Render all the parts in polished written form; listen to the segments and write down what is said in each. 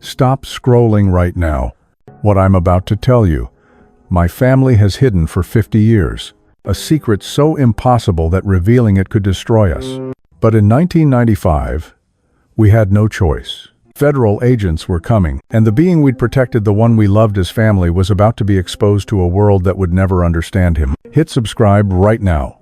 Stop scrolling right now. What I'm about to tell you, my family has hidden for 50 years. A secret so impossible that revealing it could destroy us. But in 1995, we had no choice. Federal agents were coming, and the being we'd protected, the one we loved as family, was about to be exposed to a world that would never understand him. Hit subscribe right now,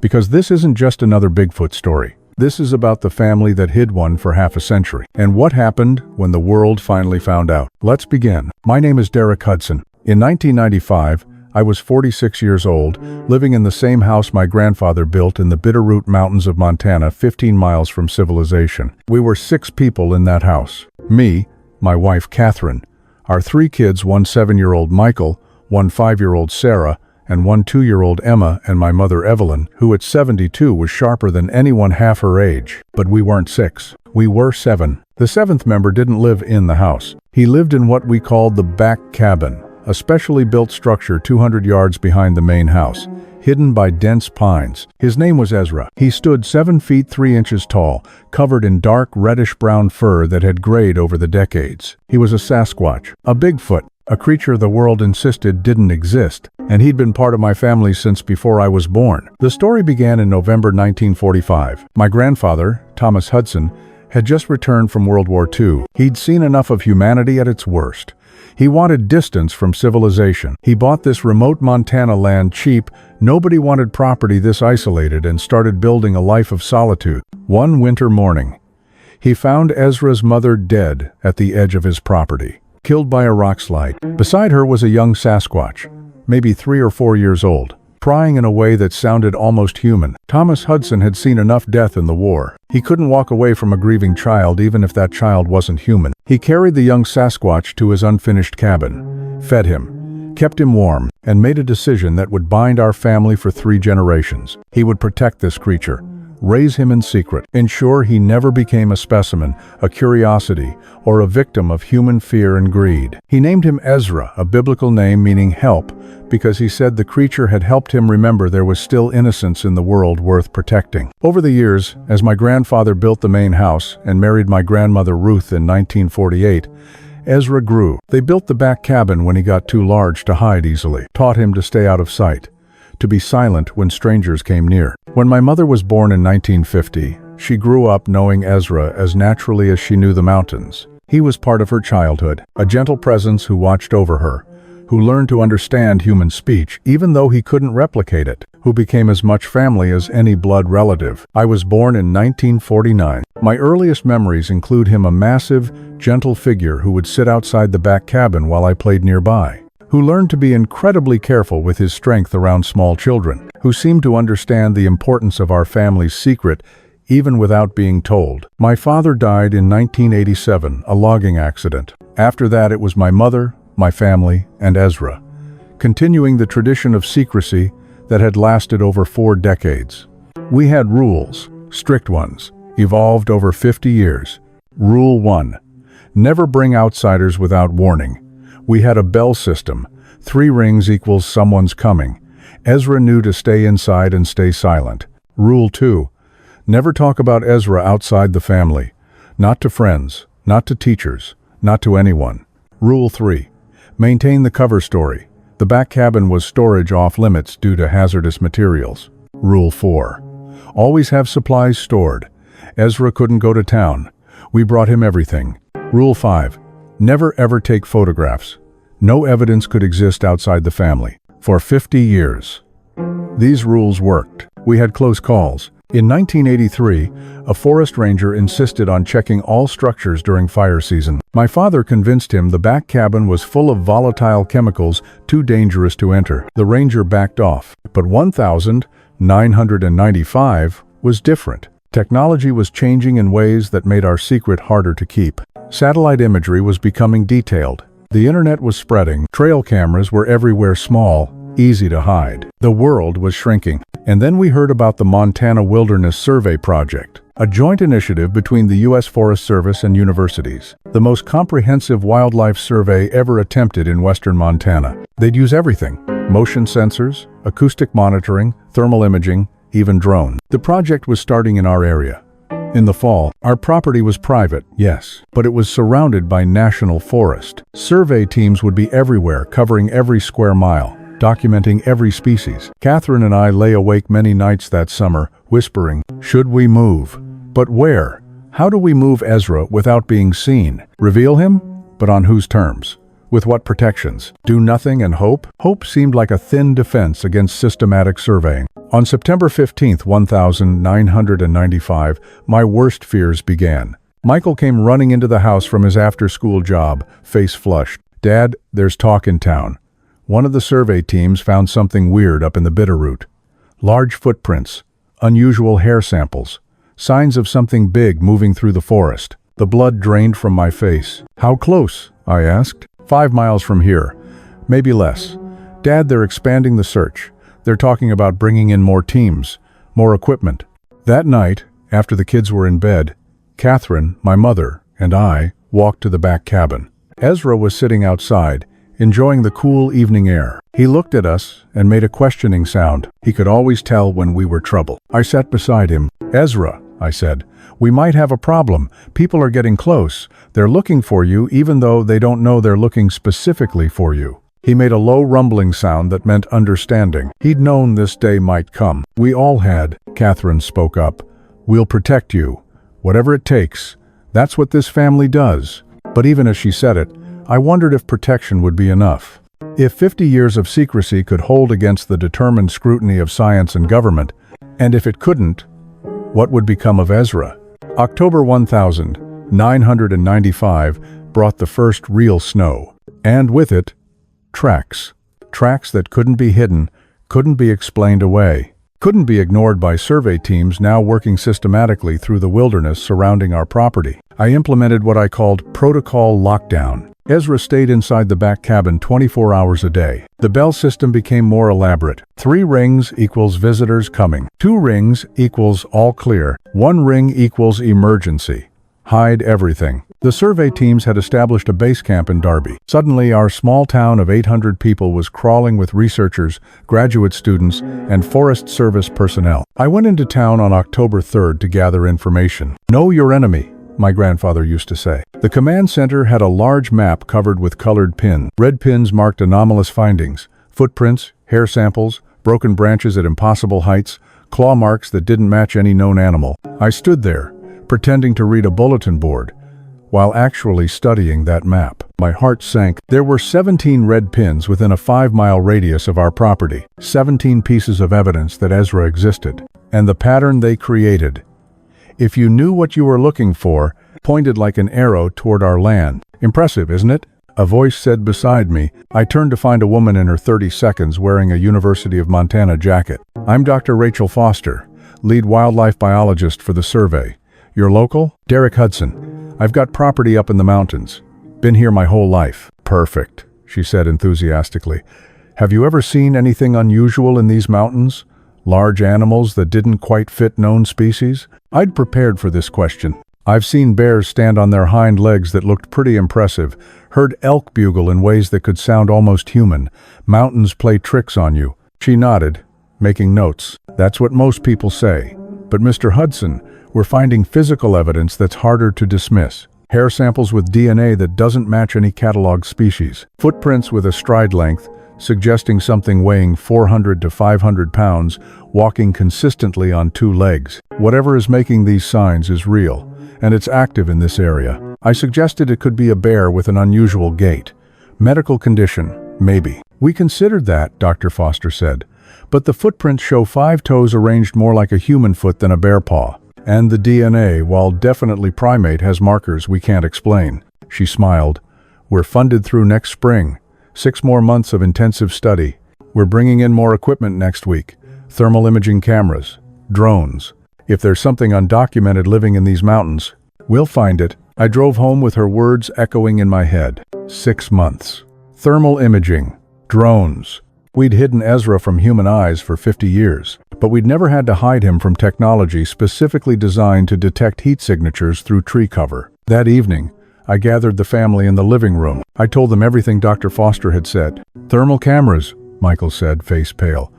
because this isn't just another Bigfoot story. This is about the family that hid one for half a century, and what happened when the world finally found out. Let's begin. My name is Derek Hudson. In 1995, I was 46 years old, living in the same house my grandfather built in the Bitterroot Mountains of Montana, 15 miles from civilization. We were 6 people in that house. Me, my wife Catherine, our 3 kids, one 7-year-old Michael, one 5-year-old Sarah, and one 2-year-old Emma, and my mother Evelyn, who at 72 was sharper than anyone half her age. But we weren't 6. We were 7. The 7th member didn't live in the house. He lived in what we called the back cabin, a specially built structure 200 yards behind the main house, hidden by dense pines. His name was Ezra. He stood 7 feet 3 inches tall, covered in dark reddish-brown fur that had grayed over the decades. He was a Sasquatch, a Bigfoot, a creature the world insisted didn't exist, and he'd been part of my family since before I was born. The story began in November 1945. My grandfather, Thomas Hudson, had just returned from World War II. He'd seen enough of humanity at its worst. He wanted distance from civilization. He bought this remote Montana land cheap. Nobody wanted property this isolated, and started building a life of solitude. One winter morning, he found Ezra's mother dead at the edge of his property, killed by a rock slide. Beside her was a young Sasquatch, maybe 3 or 4 years old, crying in a way that sounded almost human. Thomas Hudson had seen enough death in the war. He couldn't walk away from a grieving child, even if that child wasn't human. He carried the young Sasquatch to his unfinished cabin, fed him, kept him warm, and made a decision that would bind our family for 3 generations. He would protect this creature, raise him in secret, ensure he never became a specimen, a curiosity, or a victim of human fear and greed. He named him Ezra, a biblical name meaning help, because he said the creature had helped him remember there was still innocence in the world worth protecting. Over the years, as my grandfather built the main house and married my grandmother Ruth in 1948, Ezra grew. They built the back cabin when he got too large to hide easily, taught him to stay out of sight, to be silent when strangers came near. When my mother was born in 1950, she grew up knowing Ezra as naturally as she knew the mountains. He was part of her childhood, a gentle presence who watched over her, who learned to understand human speech even though he couldn't replicate it, who became as much family as any blood relative. I was born in 1949. My earliest memories include him, a massive, gentle figure who would sit outside the back cabin while I played nearby, who learned to be incredibly careful with his strength around small children, who seemed to understand the importance of our family's secret even without being told. My father died in 1987, a logging accident. After that, it was my mother, my family, and Ezra, continuing the tradition of secrecy that had lasted over 4 decades. We had rules, strict ones, evolved over 50 years. Rule 1: never bring outsiders without warning. We had a bell system. 3 rings equals someone's coming. Ezra knew to stay inside and stay silent. Rule 2: never talk about Ezra outside the family. Not to friends, not to teachers, not to anyone. Rule 3: maintain the cover story. The back cabin was storage off limits due to hazardous materials. Rule 4: always have supplies stored. Ezra couldn't go to town. We brought him everything. Rule 5: never ever take photographs. No evidence could exist outside the family. For 50 years, these rules worked. We had close calls. In 1983, a forest ranger insisted on checking all structures during fire season. My father convinced him the back cabin was full of volatile chemicals too dangerous to enter. The ranger backed off. But 1995 was different. Technology was changing in ways that made our secret harder to keep. Satellite imagery was becoming detailed. The internet was spreading. Trail cameras were everywhere, small, easy to hide. The world was shrinking. And then we heard about the Montana Wilderness Survey Project, a joint initiative between the U.S. Forest Service and universities, the most comprehensive wildlife survey ever attempted in western Montana. They'd use everything: motion sensors, acoustic monitoring, thermal imaging, even drones. The project was starting in our area. In the fall, our property was private, yes, but it was surrounded by national forest. Survey teams would be everywhere, covering every square mile, documenting every species. Catherine and I lay awake many nights that summer, whispering, "Should we move? But where? How do we move Ezra without being seen? Reveal him? But on whose terms? With what protections? Do nothing and hope?" Hope seemed like a thin defense against systematic surveying. On September 15, 1995, my worst fears began. Michael came running into the house from his after-school job, face flushed. "Dad, there's talk in town. One of the survey teams found something weird up in the Bitterroot. Large footprints, unusual hair samples, signs of something big moving through the forest." The blood drained from my face. "How close?" I asked. 5 miles from here. Maybe less. "Dad, they're expanding the search. They're talking about bringing in more teams, more equipment." That night, after the kids were in bed, Catherine, my mother, and I walked to the back cabin. Ezra was sitting outside, enjoying the cool evening air. He looked at us and made a questioning sound. He could always tell when we were trouble. I sat beside him. "Ezra," I said, "we might have a problem. People are getting close. They're looking for you even though they don't know they're looking specifically for you." He made a low rumbling sound that meant understanding. He'd known this day might come. "We all had," Catherine spoke up. "We'll protect you. Whatever it takes. That's what this family does." But even as she said it, I wondered if protection would be enough. If 50 years of secrecy could hold against the determined scrutiny of science and government, and if it couldn't, what would become of Ezra? October 1995 brought the first real snow, and with it, tracks. Tracks that couldn't be hidden, couldn't be explained away, couldn't be ignored by survey teams now working systematically through the wilderness surrounding our property. I implemented what I called protocol lockdown. Ezra stayed inside the back cabin 24 hours a day. The bell system became more elaborate. 3 rings equals visitors coming. 2 rings equals all clear. 1 ring equals emergency. Hide everything. The survey teams had established a base camp in Darby. Suddenly, our small town of 800 people was crawling with researchers, graduate students, and Forest Service personnel. I went into town on October 3rd to gather information. "Know your enemy," my grandfather used to say. The command center had a large map covered with colored pins. Red pins marked anomalous findings, footprints, hair samples, broken branches at impossible heights, claw marks that didn't match any known animal. I stood there, pretending to read a bulletin board, while actually studying that map. My heart sank. There were 17 red pins within a 5-mile radius of our property, 17 pieces of evidence that Ezra existed, and the pattern they created. If you knew what you were looking for, pointed like an arrow toward our land. "Impressive, isn't it?" a voice said beside me. I turned to find a woman in her 30s wearing a University of Montana jacket. "I'm Dr. Rachel Foster, lead wildlife biologist for the survey. You're local?" "Derek Hudson. I've got property up in the mountains. Been here my whole life." "Perfect," she said enthusiastically. "Have you ever seen anything unusual in these mountains? Large animals that didn't quite fit known species?" I'd prepared for this question. "I've seen bears stand on their hind legs that looked pretty impressive, heard elk bugle in ways that could sound almost human. Mountains play tricks on you." She nodded, making notes. "That's what most people say. But Mr. Hudson, we're finding physical evidence that's harder to dismiss. Hair samples with DNA that doesn't match any catalog species. Footprints with a stride length, suggesting something weighing 400 to 500 pounds, walking consistently on 2 legs. Whatever is making these signs is real, and it's active in this area." I suggested it could be a bear with an unusual gait. "Medical condition, maybe." "We considered that," Dr. Foster said, "but the footprints show 5 toes arranged more like a human foot than a bear paw. And the DNA, while definitely primate, has markers we can't explain." She smiled. "We're funded through next spring. 6 more months of intensive study. We're bringing in more equipment next week. Thermal imaging cameras, drones. If there's something undocumented living in these mountains, we'll find it." I drove home with her words echoing in my head. 6 months. Thermal imaging. Drones. We'd hidden Ezra from human eyes for 50 years, but we'd never had to hide him from technology specifically designed to detect heat signatures through tree cover. That evening, I gathered the family in the living room. I told them everything Dr. Foster had said. "Thermal cameras," Michael said, face pale.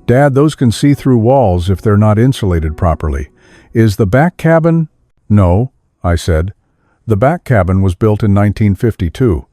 "Dad, those can see through walls if they're not insulated properly. Is the back cabin No, I said. The back cabin was built in 1952.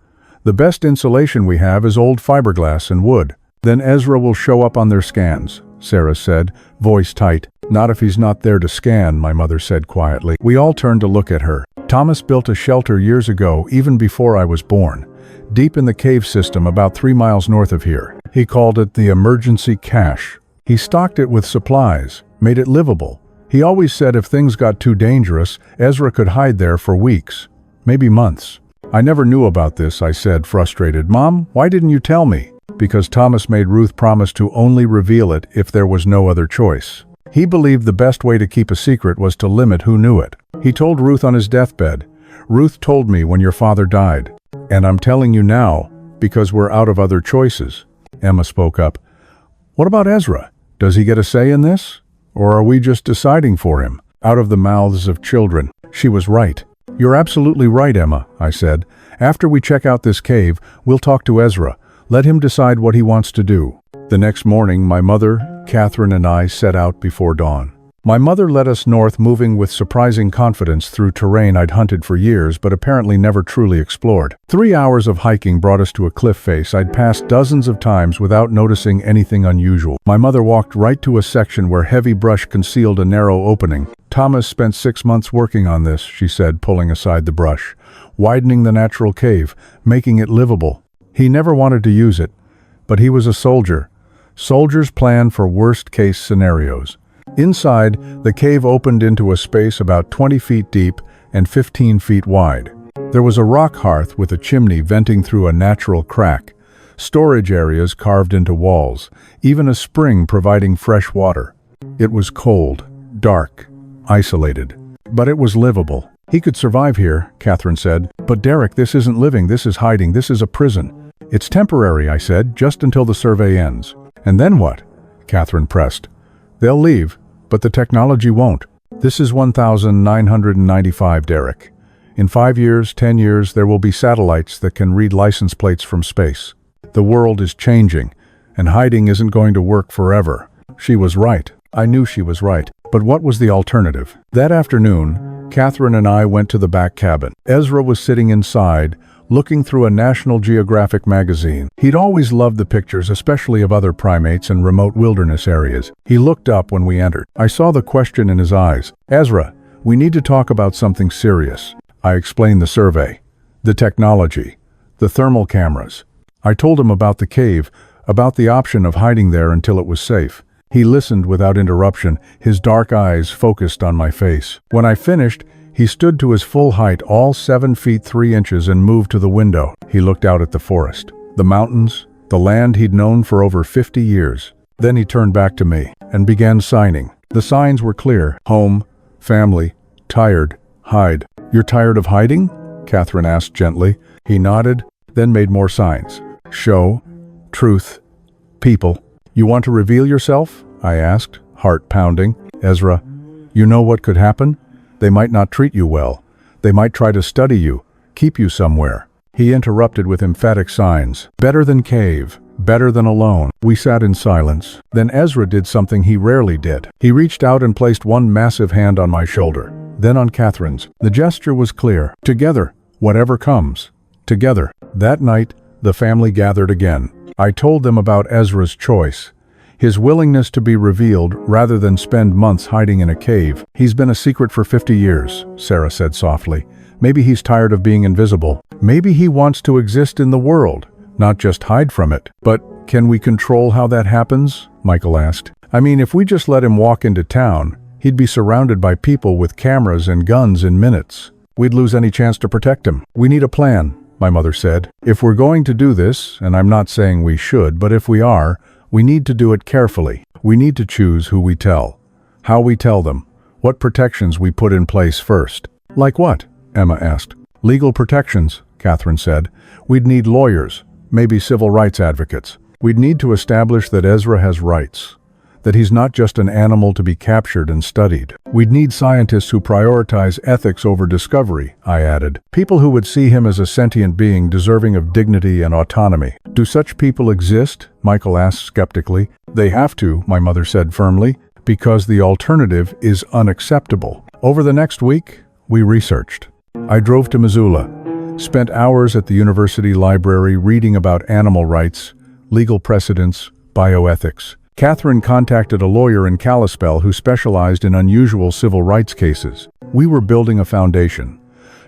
The best insulation we have is old fiberglass and wood. Then Ezra will show up on their scans, Sarah said, voice tight. Not if he's not there to scan, my mother said quietly. We all turned to look at her. Thomas built a shelter years ago, even before I was born, deep in the cave system about 3 miles north of here. He called it the emergency cache. He stocked it with supplies, made it livable. He always said if things got too dangerous, Ezra could hide there for weeks, maybe months. I never knew about this, I said, frustrated. Mom, why didn't you tell me? Because Thomas made Ruth promise to only reveal it if there was no other choice. He believed the best way to keep a secret was to limit who knew it. He told Ruth on his deathbed, Ruth told me when your father died. And I'm telling you now, because we're out of other choices. Emma spoke up. What about Ezra? Does he get a say in this? Or are we just deciding for him? Out of the mouths of children. She was right. You're absolutely right, Emma, I said. After we check out this cave, we'll talk to Ezra. Let him decide what he wants to do. The next morning, my mother, Catherine, and I set out before dawn. My mother led us north, moving with surprising confidence through terrain I'd hunted for years but apparently never truly explored. 3 hours of hiking brought us to a cliff face I'd passed dozens of times without noticing anything unusual. My mother walked right to a section where heavy brush concealed a narrow opening. Thomas spent 6 months working on this, she said, pulling aside the brush, widening the natural cave, making it livable. He never wanted to use it, but he was a soldier. Soldiers plan for worst-case scenarios. Inside, the cave opened into a space about 20 feet deep and 15 feet wide. There was a rock hearth with a chimney venting through a natural crack, storage areas carved into walls, even a spring providing fresh water. It was cold, dark, isolated, but it was livable. He could survive here, Catherine said. But Derek, this isn't living, this is hiding, this is a prison. It's temporary, I said, just until the survey ends. And then what? Catherine pressed. They'll leave, but the technology won't. This is 1995, Derek. In 5 years, 10 years, there will be satellites that can read license plates from space. The world is changing, and hiding isn't going to work forever. She was right. I knew she was right. But what was the alternative? That afternoon, Catherine and I went to the back cabin. Ezra was sitting inside, looking through a National Geographic magazine. He'd always loved the pictures, especially of other primates and remote wilderness areas. He looked up when we entered. I saw the question in his eyes. Ezra, we need to talk about something serious. I explained the survey, the technology, the thermal cameras. I told him about the cave, about the option of hiding there until it was safe. He listened without interruption, his dark eyes focused on my face. When I finished, he stood to his full height, all 7 feet 3 inches, and moved to the window. He looked out at the forest, the mountains, the land he'd known for over 50 years. Then he turned back to me and began signing. The signs were clear. Home, family, tired, hide. You're tired of hiding? Catherine asked gently. He nodded, then made more signs. Show, truth, people. You want to reveal yourself? I asked, heart pounding. Ezra, you know what could happen? They might not treat you well. They might try to study you, keep you somewhere. He interrupted with emphatic signs. Better than cave, better than alone. We sat in silence. Then Ezra did something he rarely did. He reached out and placed one massive hand on my shoulder, then on Catherine's. The gesture was clear. Together, whatever comes. Together. That night, the family gathered again. I told them about Ezra's choice. His willingness to be revealed rather than spend months hiding in a cave. He's been a secret for 50 years, Sarah said softly. Maybe he's tired of being invisible. Maybe he wants to exist in the world, not just hide from it. But can we control how that happens? Michael asked. I mean, if we just let him walk into town, he'd be surrounded by people with cameras and guns in minutes. We'd lose any chance to protect him. We need a plan, my mother said. If we're going to do this, and I'm not saying we should, but if we are, we need to do it carefully. We need to choose who we tell, how we tell them, what protections we put in place first. Like what? Emma asked. Legal protections, Catherine said. We'd need lawyers, maybe civil rights advocates. We'd need to establish that Ezra has rights, that he's not just an animal to be captured and studied. We'd need scientists who prioritize ethics over discovery, I added. People who would see him as a sentient being deserving of dignity and autonomy. Do such people exist? Michael asked skeptically. They have to, my mother said firmly, because the alternative is unacceptable. Over the next week, We researched. I drove to Missoula, spent hours at the university library reading about animal rights, legal precedents, bioethics. Catherine contacted a lawyer in Kalispell who specialized in unusual civil rights cases. We were building a foundation,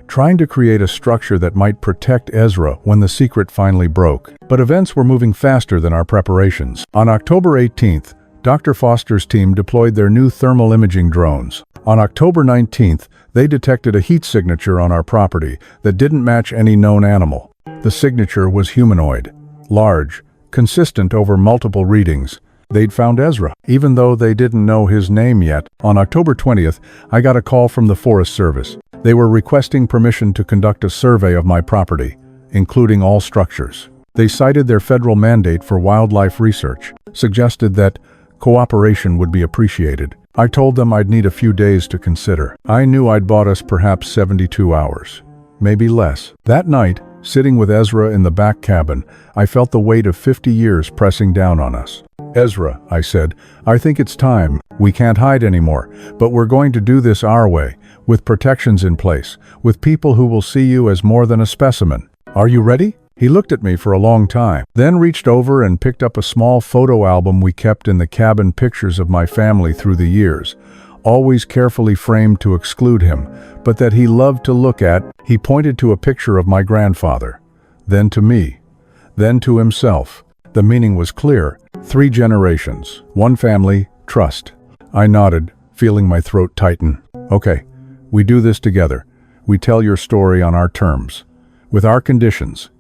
trying to create a structure that might protect Ezra when the secret finally broke. But events were moving faster than our preparations. On October 18th, Dr. Foster's team deployed their new thermal imaging drones. On October 19th, they detected a heat signature on our property that didn't match any known animal. The signature was humanoid, large, consistent over multiple readings. They'd found Ezra, even though they didn't know his name yet. On October 20th, I got a call from the Forest Service. They were requesting permission to conduct a survey of my property, including all structures. They cited their federal mandate for wildlife research, suggested that cooperation would be appreciated. I told them I'd need a few days to consider. I knew I'd bought us perhaps 72 hours, maybe less. That night, sitting with Ezra in the back cabin, I felt the weight of 50 years pressing down on us. Ezra, I said, I think it's time. We can't hide anymore, but we're going to do this our way, with protections in place, with people who will see you as more than a specimen. Are you ready? He looked at me for a long time, then reached over and picked up a small photo album we kept in the cabin, pictures of my family through the years, always carefully framed to exclude him, but that he loved to look at. He pointed to a picture of my grandfather, then to me, then to himself. The meaning was clear. 3 generations, 1 family, trust. I nodded, feeling my throat tighten. Okay, we do this together. We tell your story on our terms, with our conditions.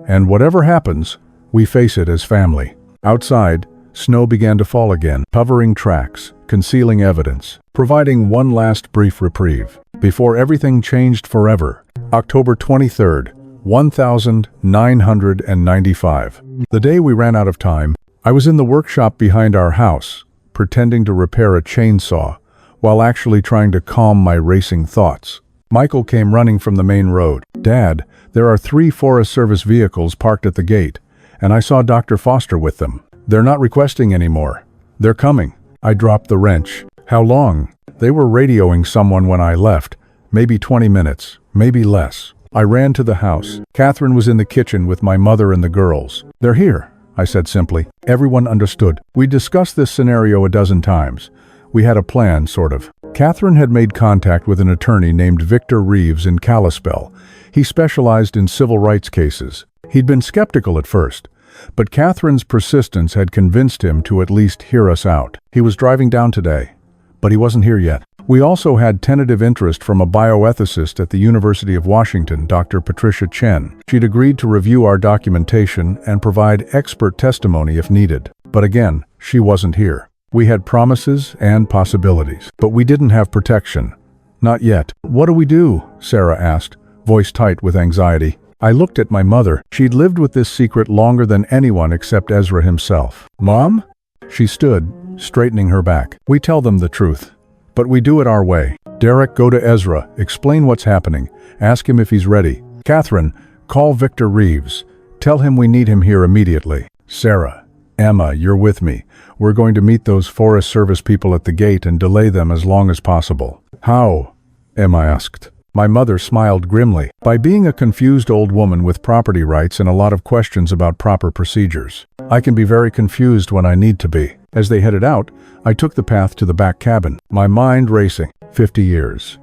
And whatever happens, we face it as family. Outside, snow began to fall again, covering tracks, concealing evidence, providing one last brief reprieve, before everything changed forever. October 23rd, 1995. The day we ran out of time, I was in the workshop behind our house, pretending to repair a chainsaw, while actually trying to calm my racing thoughts. Michael came running from the main road. Dad, there are 3 Forest Service vehicles parked at the gate, and I saw Dr. Foster with them. They're not requesting anymore. They're coming. I dropped the wrench. How long? They were radioing someone when I left. Maybe 20 minutes, maybe less. I ran to the house. Catherine was in the kitchen with my mother and the girls. They're here, I said simply. Everyone understood. We discussed this scenario a dozen times. We had a plan, sort of. Catherine had made contact with an attorney named Victor Reeves in Kalispell. He specialized in civil rights cases. He'd been skeptical at first, but Catherine's persistence had convinced him to at least hear us out. He was driving down today, but he wasn't here yet. We also had tentative interest from a bioethicist at the University of Washington, Dr. Patricia Chen. She'd agreed to review our documentation and provide expert testimony if needed. But again, she wasn't here. We had promises and possibilities, but we didn't have protection. Not yet. What do we do? Sarah asked, voice tight with anxiety. I looked at my mother. She'd lived with this secret longer than anyone except Ezra himself. Mom? She stood, straightening her back. We tell them the truth, but we do it our way. Derek, go to Ezra, explain what's happening, ask him if he's ready. Catherine, call Victor Reeves. Tell him we need him here immediately. Sarah, Emma, you're with me. We're going to meet those Forest Service people at the gate and delay them as long as possible. How? Emma asked. My mother smiled grimly. By being a confused old woman with property rights and a lot of questions about proper procedures. I can be very confused when I need to be. As they headed out, I took the path to the back cabin, my mind racing. 50 years.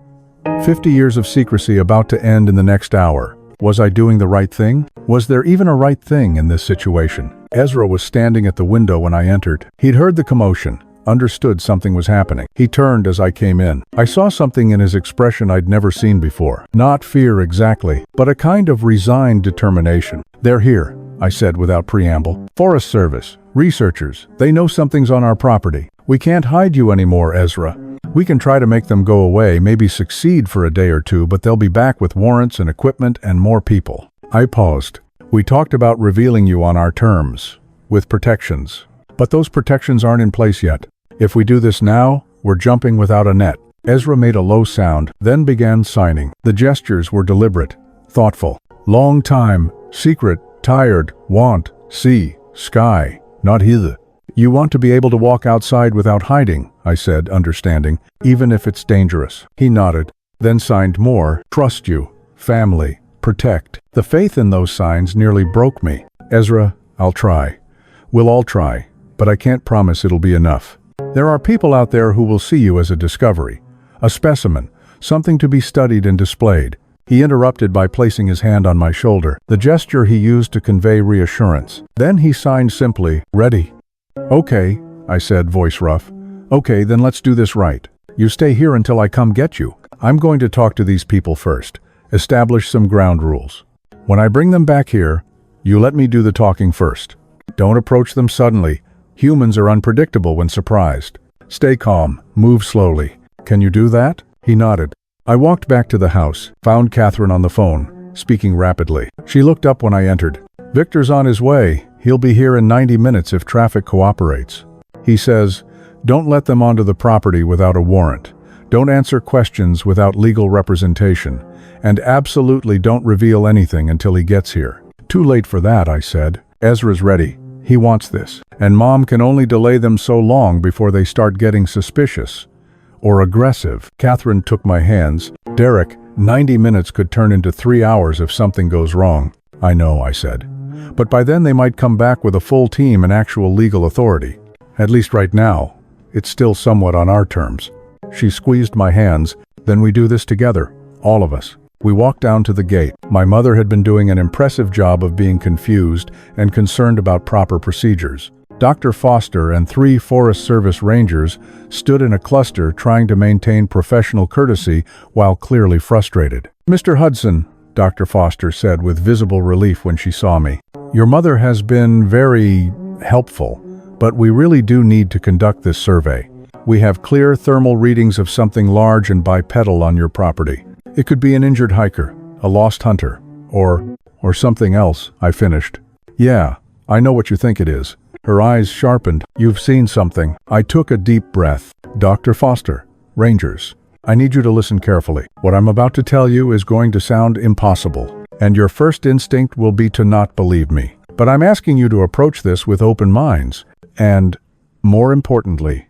50 years of secrecy about to end in the next hour. Was I doing the right thing? Was there even a right thing in this situation? Ezra was standing at the window when I entered. He'd heard the commotion, understood something was happening. He turned as I came in. I saw something in his expression I'd never seen before. Not fear exactly, but a kind of resigned determination. They're here, I said without preamble. Forest Service, researchers, they know something's on our property. We can't hide you anymore, Ezra. We can try to make them go away, maybe succeed for a day or two, but they'll be back with warrants and equipment and more people. I paused. We talked about revealing you on our terms, with protections. But those protections aren't in place yet. If we do this now, we're jumping without a net. Ezra made a low sound, then began signing. The gestures were deliberate, thoughtful. Long time, secret, tired, want, see, sky, not hither. You want to be able to walk outside without hiding, I said, understanding, even if it's dangerous. He nodded. then signed more, trust you, family, protect. The faith in those signs nearly broke me. Ezra, I'll try. We'll all try, but I can't promise it'll be enough. There are people out there who will see you as a discovery, a specimen, something to be studied and displayed. He interrupted by placing his hand on my shoulder, the gesture he used to convey reassurance. Then he signed simply, ready. Okay, I said, voice rough. Okay, then let's do this right. You stay here until I come get you. I'm going to talk to these people first, establish some ground rules. When I bring them back here, you let me do the talking first. Don't approach them suddenly. Humans are unpredictable when surprised. Stay calm, move slowly. Can you do that? He nodded. I walked back to the house, found Catherine on the phone, speaking rapidly. She looked up when I entered. Victor's on his way. He'll be here in 90 minutes if traffic cooperates. He says, don't let them onto the property without a warrant. Don't answer questions without legal representation. And absolutely don't reveal anything until he gets here. Too late for that, I said. Ezra's ready. He wants this. And Mom can only delay them so long before they start getting suspicious. Or aggressive. Catherine took my hands. Derek, 90 minutes could turn into 3 hours if something goes wrong. I know, I said. But by then they might come back with a full team and actual legal authority. At least right now, it's still somewhat on our terms. She squeezed my hands. Then we do this together, all of us. We walked down to the gate. My mother had been doing an impressive job of being confused and concerned about proper procedures. Dr. Foster and 3 Forest Service rangers stood in a cluster trying to maintain professional courtesy while clearly frustrated. Mr. Hudson, Dr. Foster said with visible relief when she saw me. Your mother has been very helpful, but we really do need to conduct this survey. We have clear thermal readings of something large and bipedal on your property. It could be an injured hiker, a lost hunter, or something else, I finished. Yeah, I know what you think it is. Her eyes sharpened. You've seen something. I took a deep breath. Dr. Foster, Rangers, I need you to listen carefully. What I'm about to tell you is going to sound impossible, and your first instinct will be to not believe me. But I'm asking you to approach this with open minds, and, more importantly,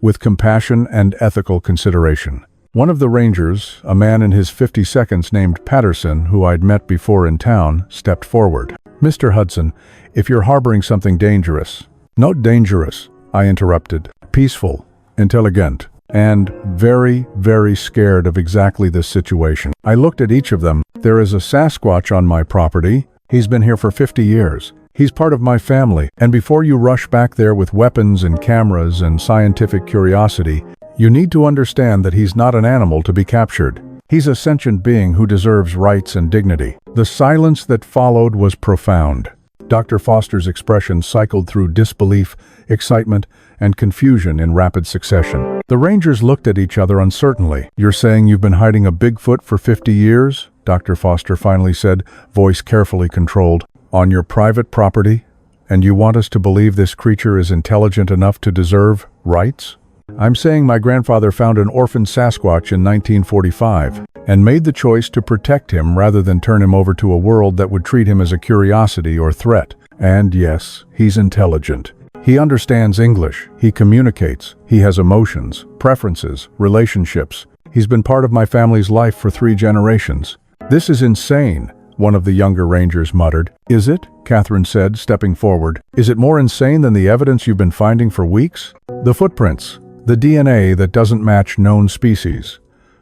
with compassion and ethical consideration. One of the rangers, a man in his 52nds named Patterson, who I'd met before in town, stepped forward. Mr. Hudson, if you're harboring something dangerous. Not dangerous, I interrupted. Peaceful, intelligent, and very, very scared of exactly this situation. I looked at each of them. There is a Sasquatch on my property. He's been here for 50 years. He's part of my family. And before you rush back there with weapons and cameras and scientific curiosity, you need to understand that he's not an animal to be captured. He's a sentient being who deserves rights and dignity. The silence that followed was profound. Dr. Foster's expression cycled through disbelief, excitement, and confusion in rapid succession. The rangers looked at each other uncertainly. You're saying you've been hiding a Bigfoot for 50 years? Dr. Foster finally said, voice carefully controlled. On your private property? And you want us to believe this creature is intelligent enough to deserve rights? I'm saying my grandfather found an orphan Sasquatch in 1945 and made the choice to protect him rather than turn him over to a world that would treat him as a curiosity or threat. And yes, he's intelligent. He understands English. He communicates. He has emotions, preferences, relationships. He's been part of my family's life for 3 generations. This is insane, one of the younger rangers muttered. Is it? Catherine said, stepping forward. Is it more insane than the evidence you've been finding for weeks? The footprints. The DNA that doesn't match known species.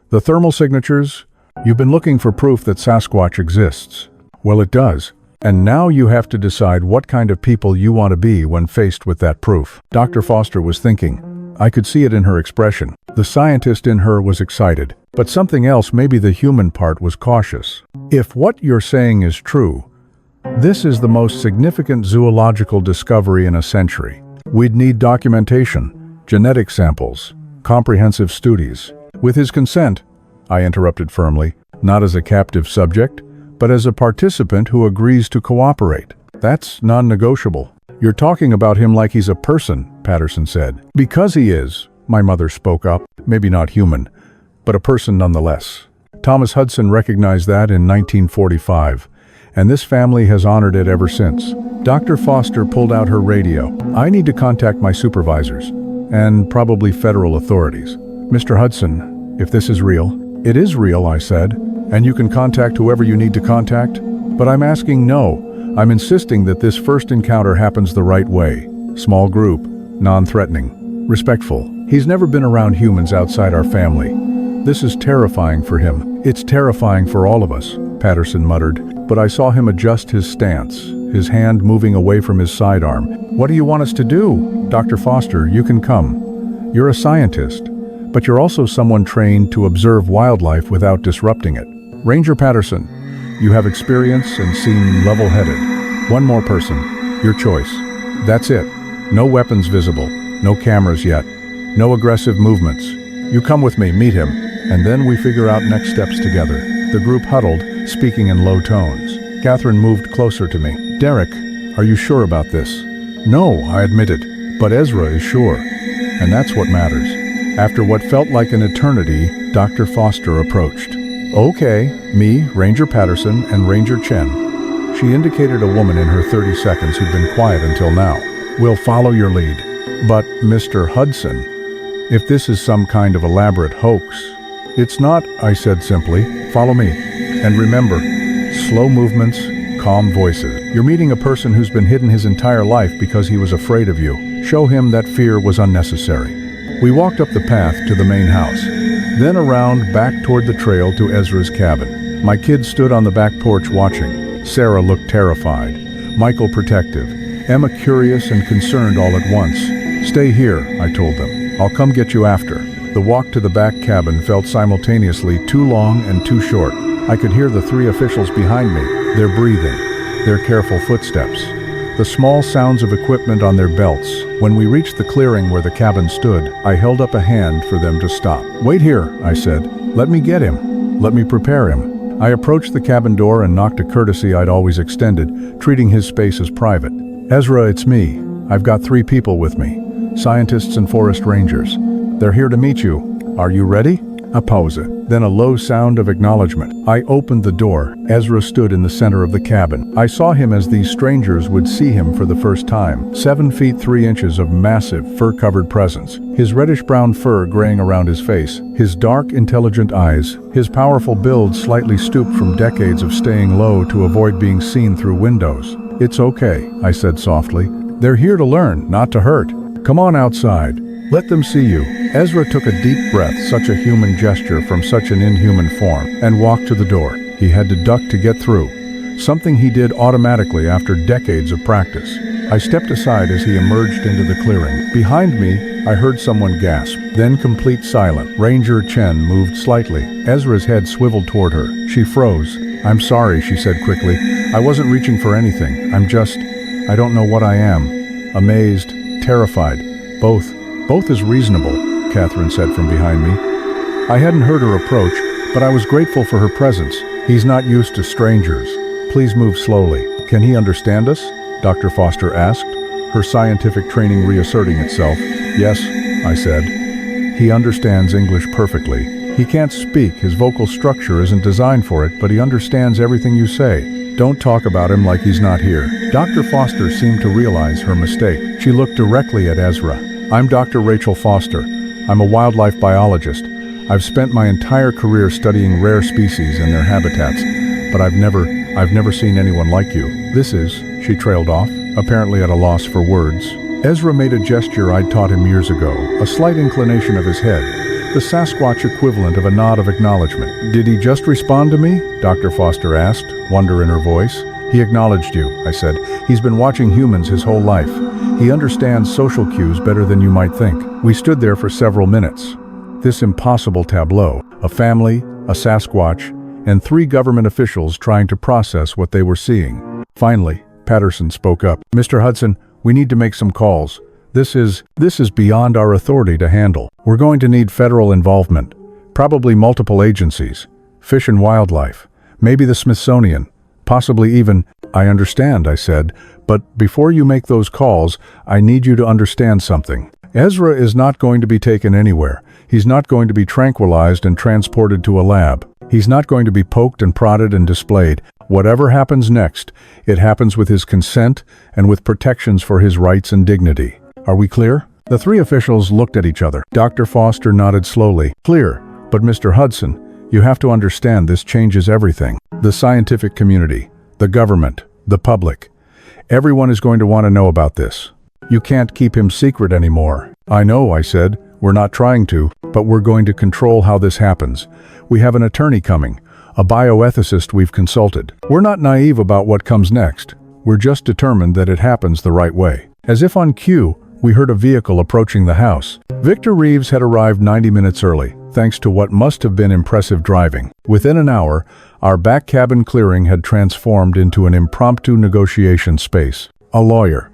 The thermal signatures. You've been looking for proof that Sasquatch exists. Well, it does. And now you have to decide what kind of people you want to be when faced with that proof. Dr. Foster was thinking. I could see it in her expression. The scientist in her was excited. But something else, maybe the human part, was cautious. If what you're saying is true, this is the most significant zoological discovery in a century. We'd need documentation. Genetic samples, comprehensive studies. With his consent, I interrupted firmly, not as a captive subject, but as a participant who agrees to cooperate. That's non-negotiable. You're talking about him like he's a person, Patterson said. Because he is, my mother spoke up, maybe not human, but a person nonetheless. Thomas Hudson recognized that in 1945, and this family has honored it ever since. Dr. Foster pulled out her radio. I need to contact my supervisors. And probably federal authorities. Mr. Hudson, if this is real, It is real, I said, and you can contact whoever you need to contact. But I'm asking no. I'm insisting that this first encounter happens the right way. Small group, non-threatening, respectful. He's never been around humans outside our family. This is terrifying for him. It's terrifying for all of us, Patterson muttered, but I saw him adjust his stance, his hand moving away from his sidearm. What do you want us to do? Dr. Foster, you can come. You're a scientist, but you're also someone trained to observe wildlife without disrupting it. Ranger Patterson, you have experience and seem level-headed. One more person, your choice. That's it. No weapons visible, no cameras yet, no aggressive movements. You come with me, meet him, and then we figure out next steps together. The group huddled, speaking in low tones. Catherine moved closer to me. Derek, are you sure about this? No, I admitted, but Ezra is sure, and that's what matters. After what felt like an eternity, Dr. Foster approached. Okay, me, Ranger Patterson, and Ranger Chen. She indicated a woman in her 30 seconds who'd been quiet until now. We'll follow your lead. But, Mr. Hudson, if this is some kind of elaborate hoax, it's not, I said simply. Follow me. And remember, slow movements, calm voices. You're meeting a person who's been hidden his entire life because he was afraid of you. Show him that fear was unnecessary. We walked up the path to the main house, then around back toward the trail to Ezra's cabin. My kids stood on the back porch watching. Sarah looked terrified, Michael protective, Emma curious and concerned all at once. Stay here, I told them. I'll come get you after. The walk to the back cabin felt simultaneously too long and too short. I could hear the three officials behind me, their breathing, their careful footsteps, the small sounds of equipment on their belts. When we reached the clearing where the cabin stood, I held up a hand for them to stop. Wait here, I said. Let me get him. Let me prepare him. I approached the cabin door and knocked a courtesy I'd always extended, treating his space as private. Ezra, it's me. I've got 3 people with me, scientists and forest rangers. They're here to meet you. Are you ready? A pause, then a low sound of acknowledgement. I opened the door. Ezra stood in the center of the cabin. I saw him as these strangers would see him for the first time. 7 feet 3 inches of massive, fur-covered presence. His reddish-brown fur graying around his face. His dark, intelligent eyes. His powerful build slightly stooped from decades of staying low to avoid being seen through windows. It's okay, I said softly. They're here to learn, not to hurt. Come on outside. Let them see you. Ezra took a deep breath, such a human gesture from such an inhuman form, and walked to the door. He had to duck to get through, something he did automatically after decades of practice. I stepped aside as he emerged into the clearing. Behind me, I heard someone gasp, then complete silence. Ranger Chen moved slightly. Ezra's head swiveled toward her. She froze. I'm sorry, she said quickly. I wasn't reaching for anything. I don't know what I am. Amazed, terrified, both is reasonable, Catherine said from behind me. I hadn't heard her approach, but I was grateful for her presence. He's not used to strangers. Please move slowly. Can he understand us? Dr. Foster asked, her scientific training reasserting itself. Yes, I said. He understands English perfectly. He can't speak, his vocal structure isn't designed for it, but he understands everything you say. Don't talk about him like he's not here. Dr. Foster seemed to realize her mistake. She looked directly at Ezra. I'm Dr. Rachel Foster. I'm a wildlife biologist. I've spent my entire career studying rare species and their habitats, but I've never seen anyone like you. This is, she trailed off, apparently at a loss for words. Ezra made a gesture I'd taught him years ago, a slight inclination of his head, the Sasquatch equivalent of a nod of acknowledgement. Did he just respond to me? Dr. Foster asked, wonder in her voice. He acknowledged you, I said. He's been watching humans his whole life. He understands social cues better than you might think. We stood there for several minutes. This impossible tableau, a family, a Sasquatch, and 3 government officials trying to process what they were seeing. Finally, Patterson spoke up. Mr. Hudson, we need to make some calls. This is beyond our authority to handle. We're going to need federal involvement, probably multiple agencies, Fish and Wildlife, maybe the Smithsonian, possibly even. I understand, I said, but before you make those calls, I need you to understand something. Ezra is not going to be taken anywhere. He's not going to be tranquilized and transported to a lab. He's not going to be poked and prodded and displayed. Whatever happens next, it happens with his consent and with protections for his rights and dignity. Are we clear? The 3 officials looked at each other. Dr. Foster nodded slowly. Clear, but Mr. Hudson, You have to understand this changes everything. The scientific community, the government, the public. Everyone is going to want to know about this. You can't keep him secret anymore. I know, I said. We're not trying to, but we're going to control how this happens. We have an attorney coming, a bioethicist we've consulted. We're not naive about what comes next. We're just determined that it happens the right way. As if on cue, we heard a vehicle approaching the house. Victor Reeves had arrived 90 minutes early, thanks to what must have been impressive driving. Within an hour, our back cabin clearing had transformed into an impromptu negotiation space. A lawyer,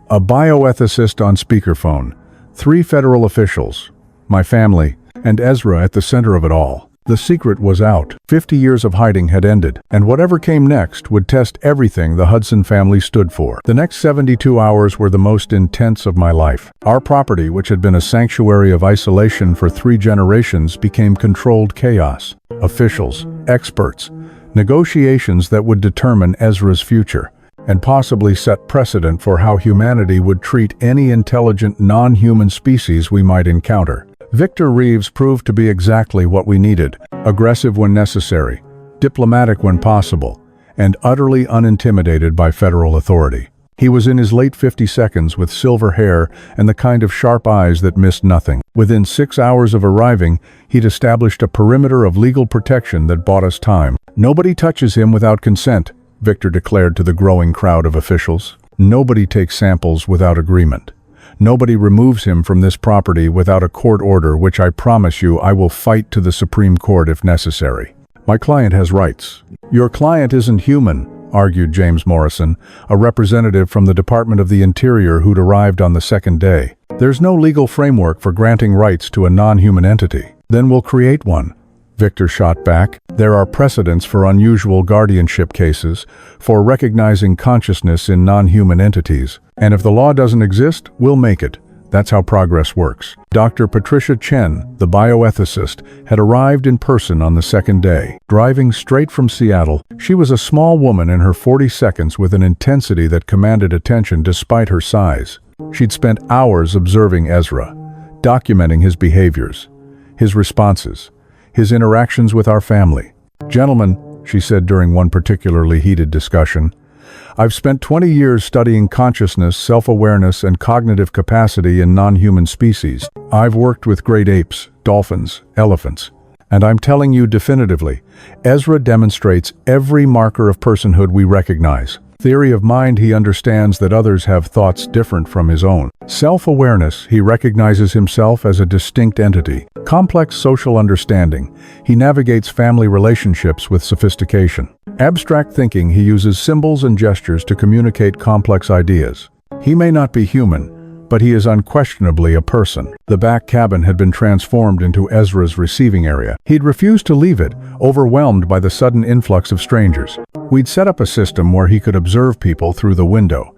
a bioethicist on speakerphone, 3 federal officials, my family, and Ezra at the center of it all. The secret was out. 50 years of hiding had ended, and whatever came next would test everything the Hudson family stood for. The next 72 hours were the most intense of my life. Our property, which had been a sanctuary of isolation for 3 generations, became controlled chaos. Officials, experts, negotiations that would determine Ezra's future, and possibly set precedent for how humanity would treat any intelligent non-human species we might encounter. Victor Reeves proved to be exactly what we needed: aggressive when necessary, diplomatic when possible, and utterly unintimidated by federal authority. He was in his late 52s with silver hair and the kind of sharp eyes that missed nothing. Within 6 hours of arriving, he'd established a perimeter of legal protection that bought us time. "Nobody touches him without consent," Victor declared to the growing crowd of officials. "Nobody takes samples without agreement. Nobody removes him from this property without a court order, which I promise you I will fight to the Supreme Court if necessary. My client has rights." "Your client isn't human," argued James Morrison, a representative from the Department of the Interior who'd arrived on the second day. "There's no legal framework for granting rights to a non-human entity." "Then we'll create one," Victor shot back. "There are precedents for unusual guardianship cases, for recognizing consciousness in non-human entities. And if the law doesn't exist, we'll make it. That's how progress works." Dr. Patricia Chen, the bioethicist, had arrived in person on the second day. Driving straight from Seattle, she was a small woman in her 42s with an intensity that commanded attention despite her size. She'd spent hours observing Ezra, documenting his behaviors, his responses, his interactions with our family. "Gentlemen," she said during one particularly heated discussion, "I've spent 20 years studying consciousness, self-awareness, and cognitive capacity in non-human species. I've worked with great apes, dolphins, elephants, and I'm telling you definitively, Ezra demonstrates every marker of personhood we recognize. Theory of mind, he understands that others have thoughts different from his own. Self-awareness, he recognizes himself as a distinct entity. Complex social understanding, he navigates family relationships with sophistication. Abstract thinking, he uses symbols and gestures to communicate complex ideas. He may not be human, but he is unquestionably a person." The back cabin had been transformed into Ezra's receiving area. He'd refused to leave it, overwhelmed by the sudden influx of strangers. We'd set up a system where he could observe people through the window,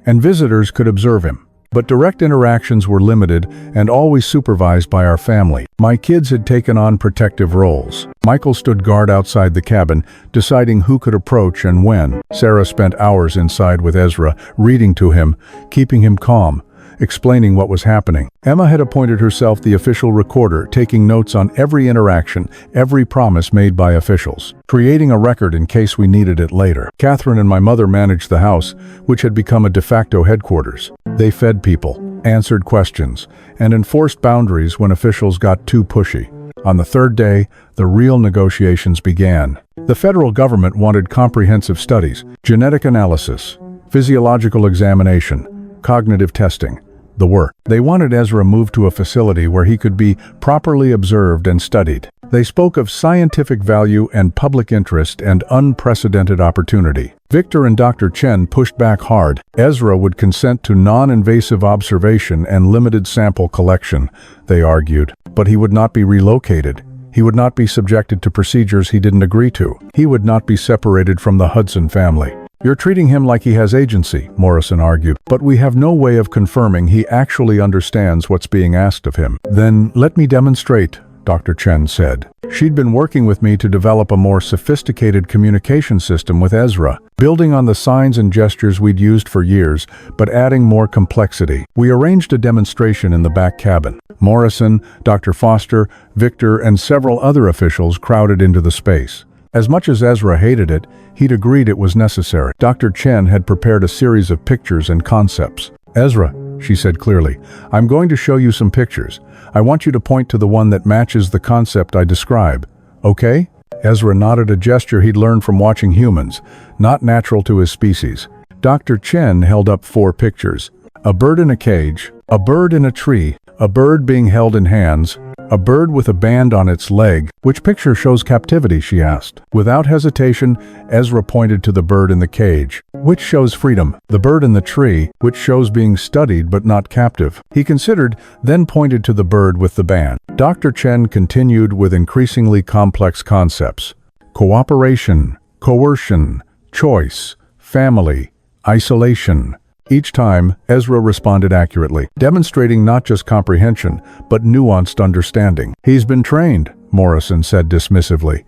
and visitors could observe him. But direct interactions were limited and always supervised by our family. My kids had taken on protective roles. Michael stood guard outside the cabin, deciding who could approach and when. Sarah spent hours inside with Ezra, reading to him, keeping him calm, explaining what was happening. Emma had appointed herself the official recorder, taking notes on every interaction, every promise made by officials, creating a record in case we needed it later. Catherine and my mother managed the house, which had become a de facto headquarters. They fed people, answered questions, and enforced boundaries when officials got too pushy. On the third day, the real negotiations began. The federal government wanted comprehensive studies, genetic analysis, physiological examination, cognitive testing, the work. They wanted Ezra moved to a facility where he could be properly observed and studied. They spoke of scientific value and public interest and unprecedented opportunity. Victor and Dr. Chen pushed back hard. Ezra would consent to non-invasive observation and limited sample collection, they argued, but he would not be relocated. He would not be subjected to procedures he didn't agree to. He would not be separated from the Hudson family. "You're treating him like he has agency," Morrison argued, "but we have no way of confirming he actually understands what's being asked of him." "Then let me demonstrate," Dr. Chen said. She'd been working with me to develop a more sophisticated communication system with Ezra, building on the signs and gestures we'd used for years, but adding more complexity. We arranged a demonstration in the back cabin. Morrison, Dr. Foster, Victor, and several other officials crowded into the space. As much as Ezra hated it, he'd agreed it was necessary. Dr. Chen had prepared a series of pictures and concepts. "Ezra," she said clearly, "I'm going to show you some pictures. I want you to point to the one that matches the concept I describe. Okay?" Ezra nodded, a gesture he'd learned from watching humans, not natural to his species. Dr. Chen held up 4 pictures. A bird in a cage, a bird in a tree, a bird being held in hands, a bird with a band on its leg. "Which picture shows captivity?" she asked. Without hesitation, Ezra pointed to the bird in the cage. "Which shows freedom?" "The bird in the tree, which shows being studied but not captive." He considered, then pointed to the bird with the band. Dr. Chen continued with increasingly complex concepts. Cooperation, coercion, choice, family, isolation. Each time, Ezra responded accurately, demonstrating not just comprehension, but nuanced understanding. "He's been trained," Morrison said dismissively.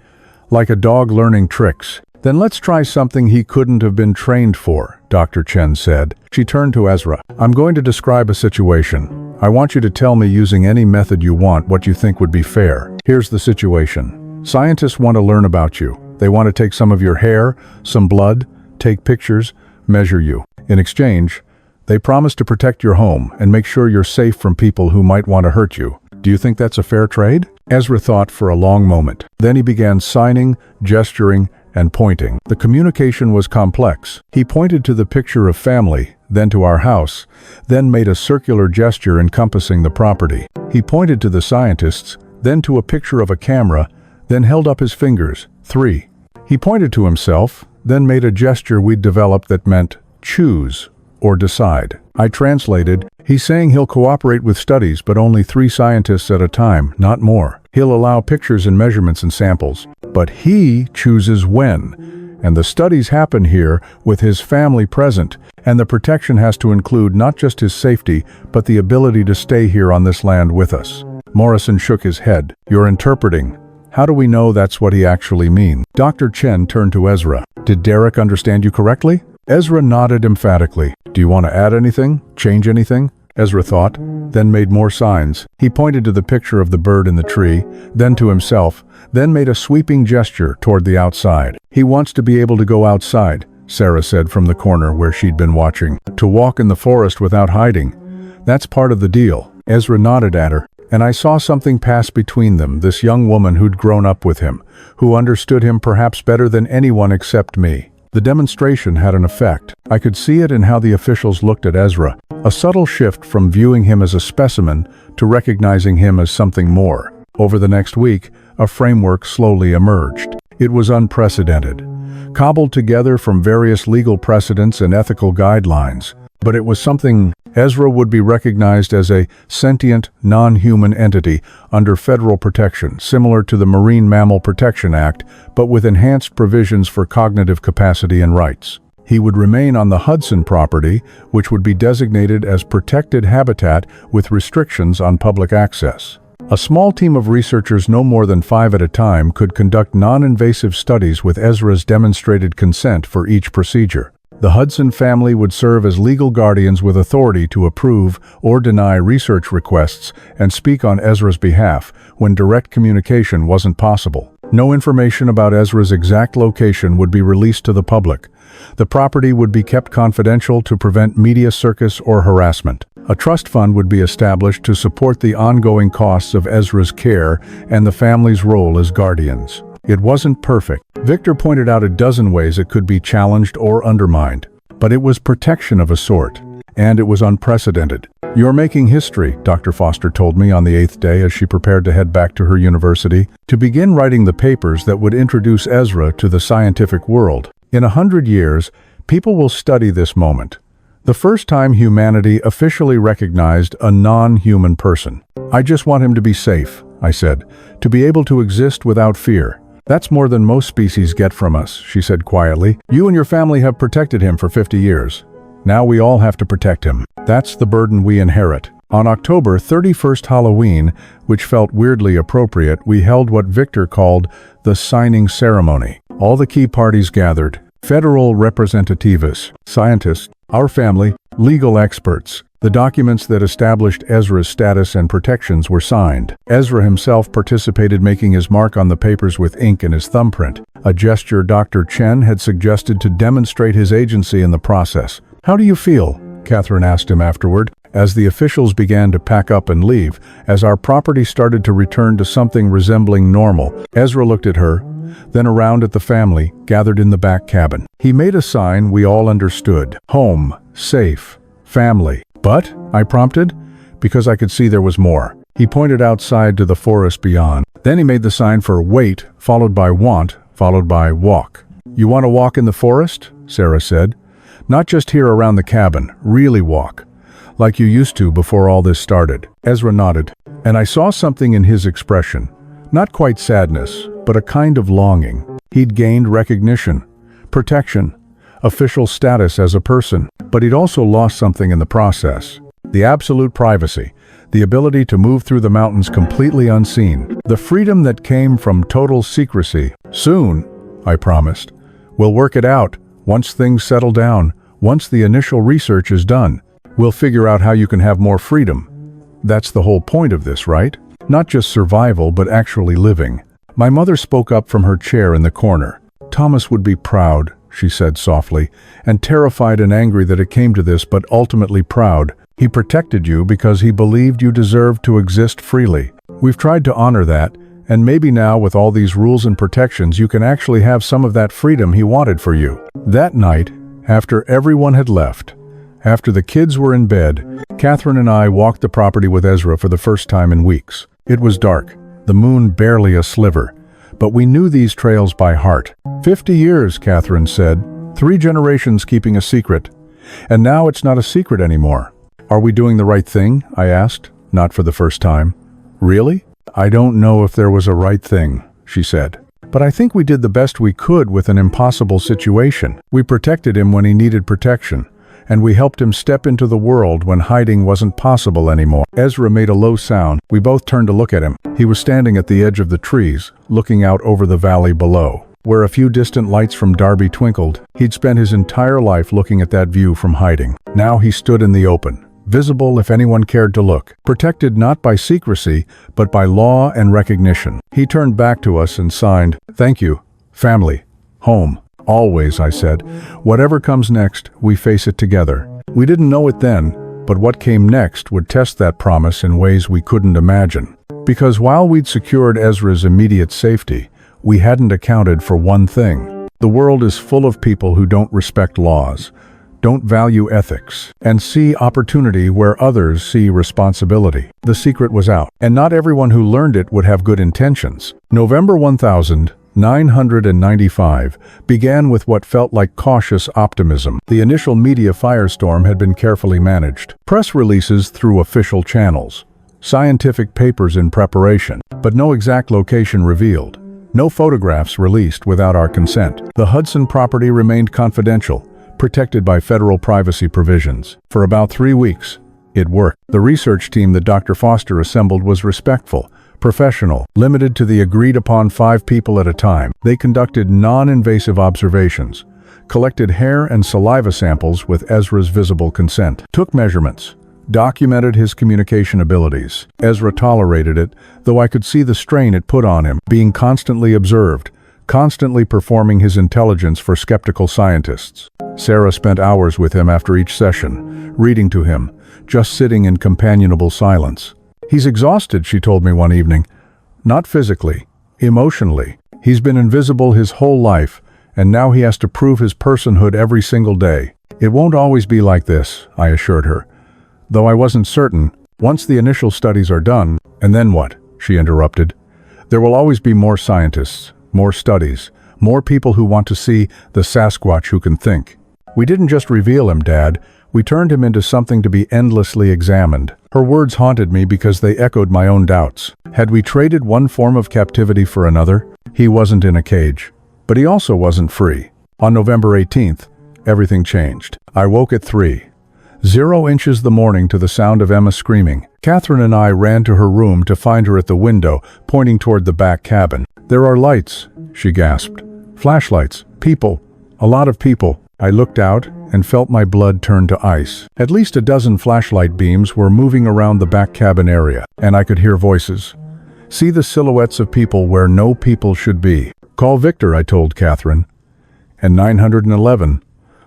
"Like a dog learning tricks." "Then let's try something he couldn't have been trained for," Dr. Chen said. She turned to Ezra. "I'm going to describe a situation. I want you to tell me using any method you want what you think would be fair. Here's the situation. Scientists want to learn about you. They want to take some of your hair, some blood, take pictures, measure you. In exchange, they promise to protect your home and make sure you're safe from people who might want to hurt you. Do you think that's a fair trade?" Ezra thought for a long moment. Then he began signing, gesturing, and pointing. The communication was complex. He pointed to the picture of family, then to our house, then made a circular gesture encompassing the property. He pointed to the scientists, then to a picture of a camera, then held up his fingers. 3. He pointed to himself, then made a gesture we'd developed that meant choose or decide. I translated, "He's saying he'll cooperate with studies, but only 3 scientists at a time, not more. He'll allow pictures and measurements and samples, but he chooses when. And the studies happen here with his family present, and the protection has to include not just his safety, but the ability to stay here on this land with us." Morrison shook his head. "You're interpreting. How do we know that's what he actually means?" Dr. Chen turned to Ezra. "Did Derek understand you correctly?" Ezra nodded emphatically. "Do you want to add anything? Change anything?" Ezra thought, then made more signs. He pointed to the picture of the bird in the tree, then to himself, then made a sweeping gesture toward the outside. "He wants to be able to go outside," Sarah said from the corner where she'd been watching. "To walk in the forest without hiding. That's part of the deal." Ezra nodded at her. "And I saw something pass between them, this young woman who'd grown up with him, who understood him perhaps better than anyone except me." The demonstration had an effect. I could see it in how the officials looked at Ezra, a subtle shift from viewing him as a specimen to recognizing him as something more. Over the next week, a framework slowly emerged. It was unprecedented, cobbled together from various legal precedents and ethical guidelines. But it was something. Ezra would be recognized as a sentient, non-human entity under federal protection, similar to the Marine Mammal Protection Act, but with enhanced provisions for cognitive capacity and rights. He would remain on the Hudson property, which would be designated as protected habitat with restrictions on public access. A small team of researchers, no more than 5 at a time, could conduct non-invasive studies with Ezra's demonstrated consent for each procedure. The Hudson family would serve as legal guardians with authority to approve or deny research requests and speak on Ezra's behalf when direct communication wasn't possible. No information about Ezra's exact location would be released to the public. The property would be kept confidential to prevent media circus or harassment. A trust fund would be established to support the ongoing costs of Ezra's care and the family's role as guardians. It wasn't perfect. Victor pointed out a dozen ways it could be challenged or undermined. But it was protection of a sort, and it was unprecedented. "You're making history," Dr. Foster told me on the 8th day as she prepared to head back to her university, to begin writing the papers that would introduce Ezra to the scientific world. In 100 years, people will study this moment. The first time humanity officially recognized a non-human person. "I just want him to be safe," I said, "to be able to exist without fear. That's more than most species get from us," she said quietly. "You and your family have protected him for 50 years. Now we all have to protect him. That's the burden we inherit." On October 31st Halloween, which felt weirdly appropriate, we held what Victor called the signing ceremony. All the key parties gathered: federal representatives, scientists, our family, legal experts. The documents that established Ezra's status and protections were signed. Ezra himself participated, making his mark on the papers with ink and his thumbprint, a gesture Dr. Chen had suggested to demonstrate his agency in the process. "How do you feel?" Catherine asked him afterward, as the officials began to pack up and leave, as our property started to return to something resembling normal. Ezra looked at her, then around at the family, gathered in the back cabin. He made a sign we all understood. Home, safe, family. "But?" I prompted, because I could see there was more. He pointed outside to the forest beyond. Then he made the sign for wait, followed by want, followed by walk. "You want to walk in the forest?" Sarah said. "Not just here around the cabin, really walk. Like you used to before all this started." Ezra nodded, and I saw something in his expression. Not quite sadness, but a kind of longing. He'd gained recognition, protection, official status as a person, but he'd also lost something in the process. The absolute privacy, the ability to move through the mountains completely unseen, the freedom that came from total secrecy. "Soon," I promised. "We'll work it out. Once things settle down, once the initial research is done, we'll figure out how you can have more freedom. That's the whole point of this, right? Not just survival, but actually living." My mother spoke up from her chair in the corner. "Thomas would be proud," she said softly, and terrified and angry that it came to this, but ultimately proud. "He protected you because he believed you deserved to exist freely. We've tried to honor that, and maybe now with all these rules and protections you can actually have some of that freedom he wanted for you." That night, after everyone had left, after the kids were in bed, Catherine and I walked the property with Ezra for the first time in weeks. It was dark, the moon barely a sliver, but we knew these trails by heart. 50 years, Catherine said, 3 generations keeping a secret. And now it's not a secret anymore. "Are we doing the right thing?" I asked, not for the first time. "Really? I don't know if there was a right thing," she said. "But I think we did the best we could with an impossible situation. We protected him when he needed protection, and we helped him step into the world when hiding wasn't possible anymore." Ezra made a low sound. We both turned to look at him. He was standing at the edge of the trees, looking out over the valley below, where a few distant lights from Darby twinkled. He'd spent his entire life looking at that view from hiding. Now he stood in the open, visible if anyone cared to look, protected not by secrecy, but by law and recognition. He turned back to us and signed, "Thank you, family, home. Always," I said. "Whatever comes next, we face it together." We didn't know it then, but what came next would test that promise in ways we couldn't imagine. Because while we'd secured Ezra's immediate safety, we hadn't accounted for one thing. The world is full of people who don't respect laws, don't value ethics, and see opportunity where others see responsibility. The secret was out, and not everyone who learned it would have good intentions. November 1995 began with what felt like cautious optimism. The initial media firestorm had been carefully managed. Press releases through official channels, scientific papers in preparation, but no exact location revealed. No photographs released without our consent. The Hudson property remained confidential, protected by federal privacy provisions. For about 3 weeks, it worked. The research team that Dr. Foster assembled was respectful, professional, limited to the agreed-upon 5 people at a time. They conducted non-invasive observations, collected hair and saliva samples with Ezra's visible consent, took measurements, documented his communication abilities. Ezra tolerated it, though I could see the strain it put on him, being constantly observed, constantly performing his intelligence for skeptical scientists. Sarah spent hours with him after each session, reading to him, just sitting in companionable silence. "He's exhausted," she told me one evening. "Not physically, emotionally. He's been invisible his whole life, and now he has to prove his personhood every single day." "It won't always be like this," I assured her. Though I wasn't certain, once the initial studies are done, "And then what?" she interrupted. "There will always be more scientists, more studies, more people who want to see the Sasquatch who can think." "We didn't just reveal him, Dad. We turned him into something to be endlessly examined." Her words haunted me because they echoed my own doubts. Had we traded one form of captivity for another? He wasn't in a cage, but he also wasn't free. On November 18th, everything changed. I woke at 3. 0 inches the morning to the sound of Emma screaming. Catherine and I ran to her room to find her at the window, pointing toward the back cabin. "There are lights," she gasped. "Flashlights. People. A lot of people." I looked out and felt my blood turn to ice. At least a dozen flashlight beams were moving around the back cabin area, and I could hear voices. See the silhouettes of people where no people should be. "Call Victor," I told Catherine. And 911.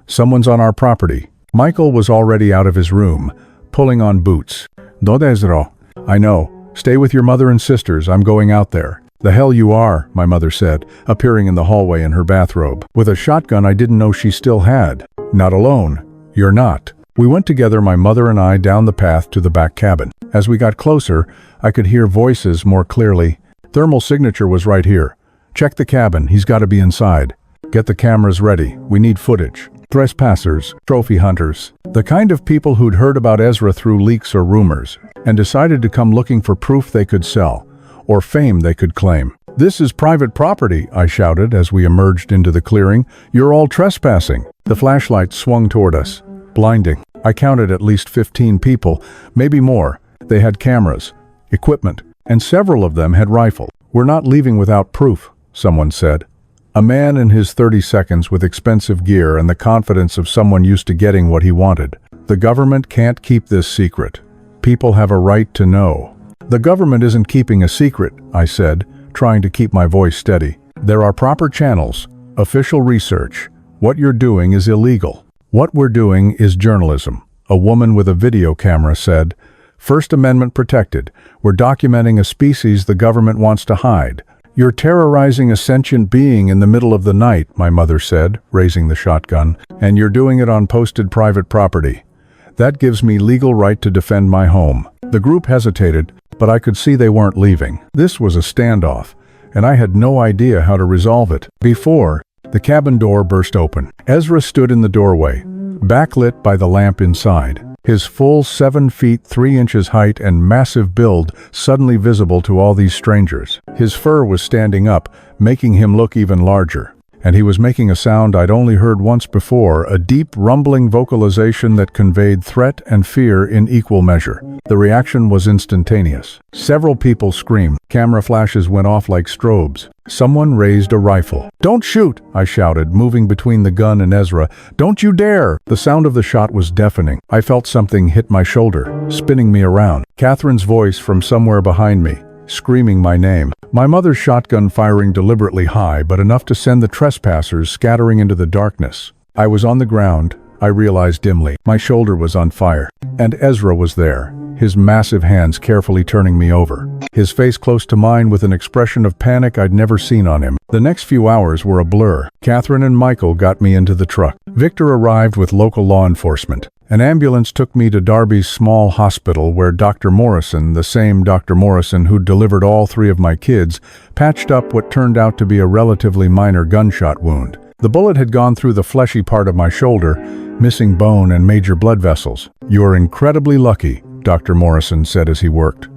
"Someone's on our property." Michael was already out of his room, pulling on boots. "Dodezro." "I know. Stay with your mother and sisters. I'm going out there." "The hell you are," my mother said, appearing in the hallway in her bathrobe. With a shotgun I didn't know she still had. "Not alone. You're not." We went together, my mother and I, down the path to the back cabin. As we got closer, I could hear voices more clearly. "Thermal signature was right here. Check the cabin. He's got to be inside. Get the cameras ready. We need footage." Trespassers, trophy hunters, the kind of people who'd heard about Ezra through leaks or rumors, and decided to come looking for proof they could sell, or fame they could claim. "This is private property," I shouted as we emerged into the clearing. "You're all trespassing." The flashlight swung toward us, blinding. I counted at least 15 people, maybe more. They had cameras, equipment, and several of them had rifles. "We're not leaving without proof," someone said. A man in his 30 seconds with expensive gear and the confidence of someone used to getting what he wanted. "The government can't keep this secret. People have a right to know." "The government isn't keeping a secret," I said, trying to keep my voice steady. "There are proper channels, official research. What you're doing is illegal." "What we're doing is journalism," a woman with a video camera said. "First Amendment protected. We're documenting a species the government wants to hide." "You're terrorizing a sentient being in the middle of the night," my mother said, raising the shotgun. "And you're doing it on posted private property. That gives me legal right to defend my home." The group hesitated, but I could see they weren't leaving. This was a standoff, and I had no idea how to resolve it. Before, the cabin door burst open. Ezra stood in the doorway, backlit by the lamp inside. His full 7 feet 3 inches height and massive build suddenly visible to all these strangers. His fur was standing up, making him look even larger. And he was making a sound I'd only heard once before, a deep, rumbling vocalization that conveyed threat and fear in equal measure. The reaction was instantaneous. Several people screamed. Camera flashes went off like strobes. Someone raised a rifle. "Don't shoot!" I shouted, moving between the gun and Ezra. "Don't you dare!" The sound of the shot was deafening. I felt something hit my shoulder, spinning me around. Catherine's voice from somewhere behind me, screaming my name. My mother's shotgun firing deliberately high, but enough to send the trespassers scattering into the darkness. I was on the ground, I realized dimly. My shoulder was on fire. And Ezra was there, his massive hands carefully turning me over. His face close to mine with an expression of panic I'd never seen on him. The next few hours were a blur. Catherine and Michael got me into the truck. Victor arrived with local law enforcement. An ambulance took me to Darby's small hospital where Dr. Morrison, the same Dr. Morrison who'd delivered all 3 of my kids, patched up what turned out to be a relatively minor gunshot wound. The bullet had gone through the fleshy part of my shoulder, missing bone and major blood vessels. "You're incredibly lucky," Dr. Morrison said as he worked.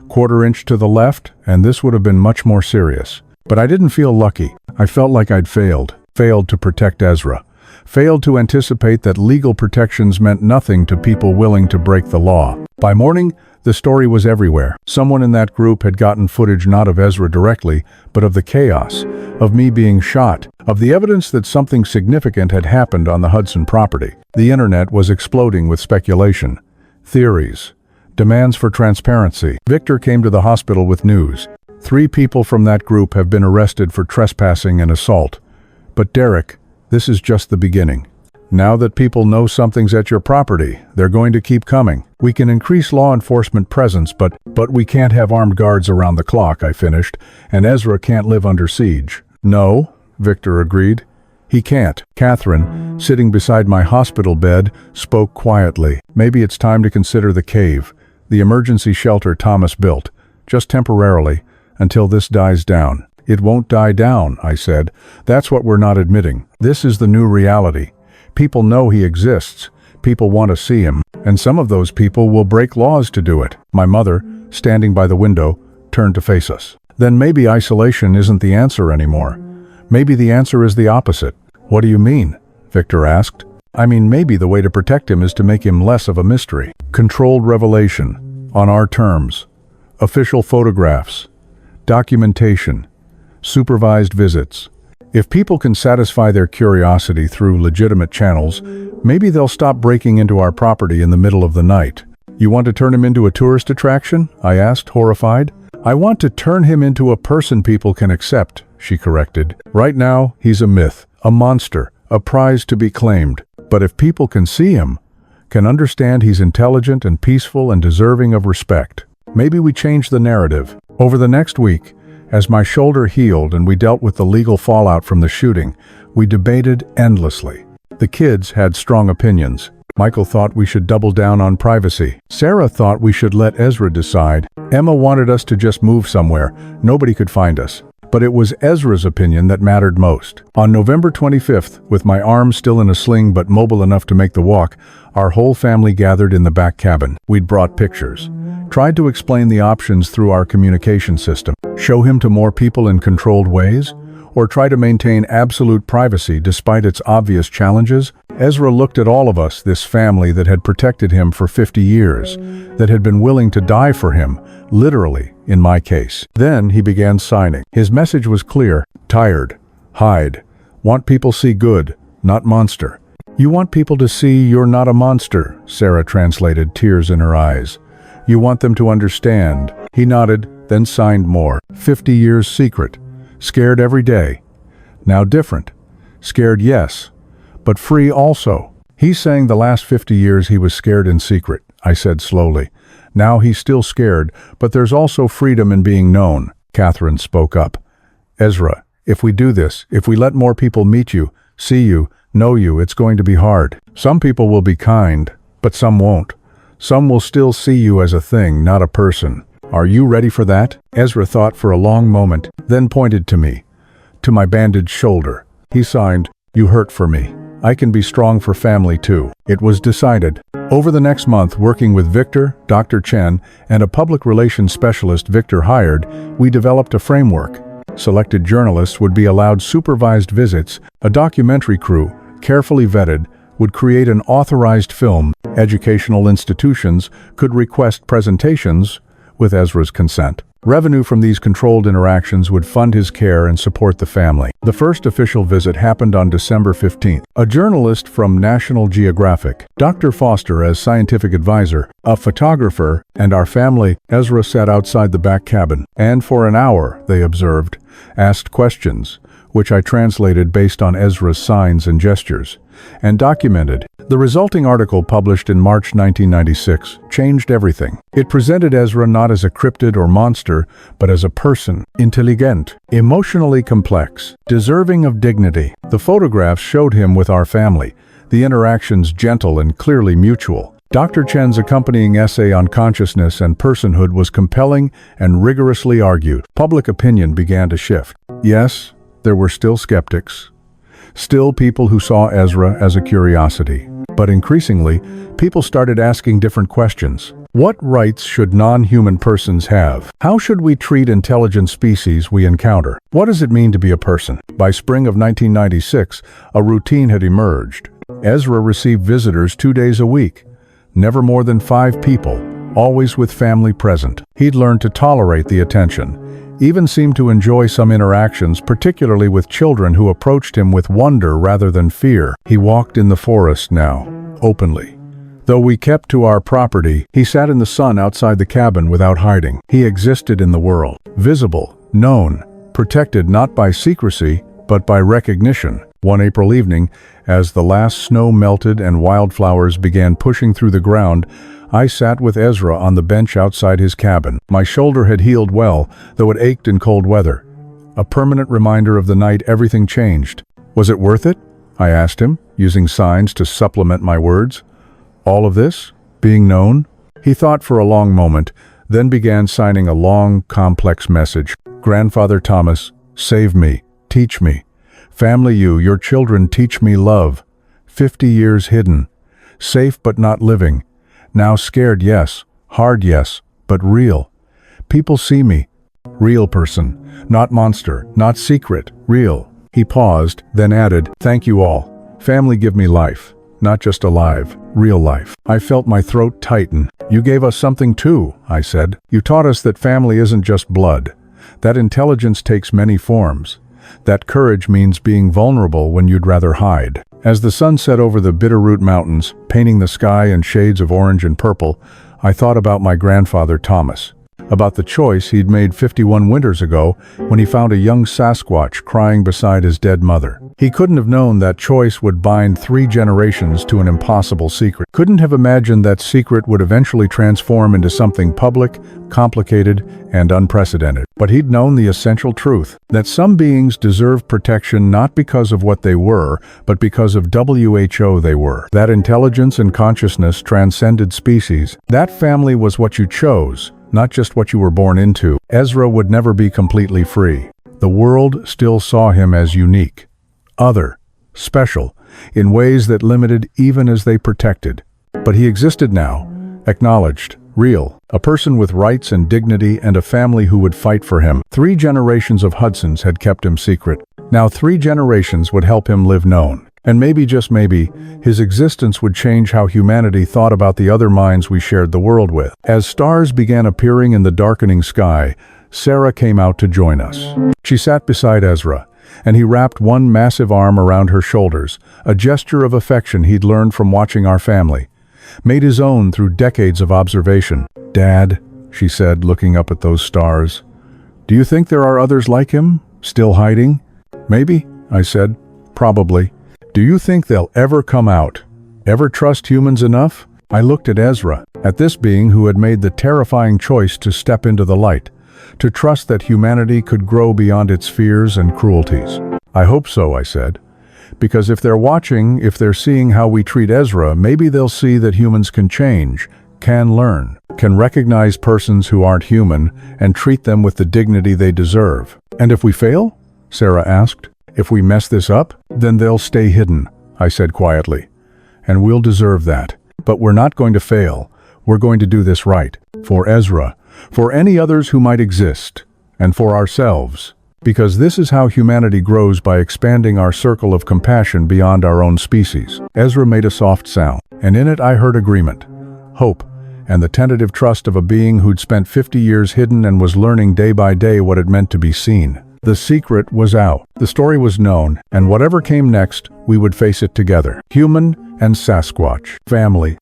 "Quarter inch to the left, and this would have been much more serious." But I didn't feel lucky. I felt like I'd failed to protect Ezra. Failed to anticipate that legal protections meant nothing to people willing to break the law. By morning, the story was everywhere. Someone in that group had gotten footage not of Ezra directly, but of the chaos, of me being shot, of the evidence that something significant had happened on the Hudson property. The internet was exploding with speculation, theories, demands for transparency. Victor came to the hospital with news. 3 people from that group have been arrested for trespassing and assault. But Derek, this is just the beginning. Now that people know something's at your property, they're going to keep coming. We can increase law enforcement presence, but we can't have armed guards around the clock, I finished, and Ezra can't live under siege. No, Victor agreed. He can't. Catherine, sitting beside my hospital bed, spoke quietly. Maybe it's time to consider the cave, the emergency shelter Thomas built, just temporarily, until this dies down. It won't die down, I said. That's what we're not admitting. This is the new reality. People know he exists. People want to see him. And some of those people will break laws to do it. My mother, standing by the window, turned to face us. Then maybe isolation isn't the answer anymore. Maybe the answer is the opposite. What do you mean? Victor asked. I mean, maybe the way to protect him is to make him less of a mystery. Controlled revelation, on our terms. Official photographs. Documentation. Supervised visits. If people can satisfy their curiosity through legitimate channels, maybe they'll stop breaking into our property in the middle of the night. You want to turn him into a tourist attraction? I asked, horrified. I want to turn him into a person people can accept, she corrected. Right now, he's a myth, a monster, a prize to be claimed. But if people can see him, can understand he's intelligent and peaceful and deserving of respect, maybe we change the narrative. Over the next week, as my shoulder healed and we dealt with the legal fallout from the shooting, we debated endlessly. The kids had strong opinions. Michael thought we should double down on privacy. Sarah thought we should let Ezra decide. Emma wanted us to just move somewhere. Nobody could find us. But it was Ezra's opinion that mattered most. On November 25th, with my arm still in a sling but mobile enough to make the walk, our whole family gathered in the back cabin. We'd brought pictures. Tried to explain the options through our communication system. Show him to more people in controlled ways? Or try to maintain absolute privacy despite its obvious challenges? Ezra looked at all of us, this family that had protected him for 50 years, that had been willing to die for him, literally, in my case. Then he began signing. His message was clear. Tired. Hide. Want people see good, not monster. You want people to see you're not a monster, Sarah translated, tears in her eyes. You want them to understand. He nodded, then signed more. 50 years secret. Scared every day. Now different. Scared, yes, but free also. He's saying the last 50 years he was scared in secret, I said slowly. Now he's still scared, but there's also freedom in being known. Catherine spoke up. Ezra, if we do this, if we let more people meet you, see you, know you, it's going to be hard. Some people will be kind, but some won't. Some will still see you as a thing, not a person. Are you ready for that? Ezra thought for a long moment, then pointed to me, to my bandaged shoulder. He signed, You hurt for me. I can be strong for family too. It was decided. Over the next month, working with Victor, Dr. Chen, and a public relations specialist Victor hired, we developed a framework. Selected journalists would be allowed supervised visits. A documentary crew, carefully vetted, would create an authorized film. Educational institutions could request presentations with Ezra's consent. Revenue from these controlled interactions would fund his care and support the family. The first official visit happened on December 15th. A journalist from National Geographic, Dr. Foster as scientific advisor, a photographer, and our family. Ezra sat outside the back cabin, and for an hour, they observed, asked questions, which I translated based on Ezra's signs and gestures, and documented. The resulting article, published in March 1996, changed everything. It presented Ezra not as a cryptid or monster, but as a person, intelligent, emotionally complex, deserving of dignity. The photographs showed him with our family, the interactions gentle and clearly mutual. Dr. Chen's accompanying essay on consciousness and personhood was compelling and rigorously argued. Public opinion began to shift. Yes, there were still skeptics. Still people who saw Ezra as a curiosity. But increasingly, people started asking different questions. What rights should non-human persons have? How should we treat intelligent species we encounter? What does it mean to be a person? By spring of 1996, a routine had emerged. Ezra received visitors 2 days a week. Never more than 5 people, always with family present. He'd learned to tolerate the attention. Even seemed to enjoy some interactions, particularly with children who approached him with wonder rather than fear. He walked in the forest now, openly. Though we kept to our property, he sat in the sun outside the cabin without hiding. He existed in the world, visible, known, protected not by secrecy, but by recognition. One April evening, as the last snow melted and wildflowers began pushing through the ground, I sat with Ezra on the bench outside his cabin. My shoulder had healed well, though it ached in cold weather. A permanent reminder of the night everything changed. Was it worth it? I asked him, using signs to supplement my words. All of this? Being known? He thought for a long moment, then began signing a long, complex message. Grandfather Thomas, save me, teach me. Family you, your children teach me love. 50 years hidden. Safe but not living. Now scared, yes. Hard, yes. But real. People see me. Real person. Not monster. Not secret. Real. He paused, then added, thank you all. Family give me life. not just alive, real life. I felt my throat tighten. "You gave us something too," I said. "You taught us that family isn't just blood. That intelligence takes many forms. That courage means being vulnerable when you'd rather hide." As the sun set over the Bitterroot Mountains, painting the sky in shades of orange and purple, I thought about my grandfather Thomas, about the choice he'd made 51 winters ago when he found a young Sasquatch crying beside his dead mother. He couldn't have known that choice would bind 3 generations to an impossible secret. Couldn't have imagined that secret would eventually transform into something public, complicated, and unprecedented. But he'd known the essential truth, that some beings deserve protection not because of what they were, but because of WHO they were. That intelligence and consciousness transcended species. That family was what you chose, not just what you were born into. Ezra would never be completely free. The world still saw him as unique, other, special, in ways that limited even as they protected. But he existed now, acknowledged, real, a person with rights and dignity and a family who would fight for him. 3 generations of Hudsons had kept him secret. Now 3 generations would help him live known. And maybe, just maybe, his existence would change how humanity thought about the other minds we shared the world with. As stars began appearing in the darkening sky, Sarah came out to join us. She sat beside Ezra, and he wrapped one massive arm around her shoulders, a gesture of affection he'd learned from watching our family, made his own through decades of observation. "Dad," she said, looking up at those stars, "do you think there are others like him, still hiding?" "Maybe," I said. "Probably." "Do you think they'll ever come out? Ever trust humans enough?" I looked at Ezra, at this being who had made the terrifying choice to step into the light, to trust that humanity could grow beyond its fears and cruelties. "I hope so," I said. "Because if they're watching, if they're seeing how we treat Ezra, maybe they'll see that humans can change, can learn, can recognize persons who aren't human, and treat them with the dignity they deserve." "And if we fail?" Sarah asked. "If we mess this up, then they'll stay hidden," I said quietly. "And we'll deserve that. But we're not going to fail. We're going to do this right. For Ezra, for any others who might exist, and for ourselves. Because this is how humanity grows, by expanding our circle of compassion beyond our own species." Ezra made a soft sound, and in it I heard agreement, hope, and the tentative trust of a being who'd spent 50 years hidden and was learning day by day what it meant to be seen. The secret was out, the story was known, and whatever came next, we would face it together. Human and Sasquatch, family,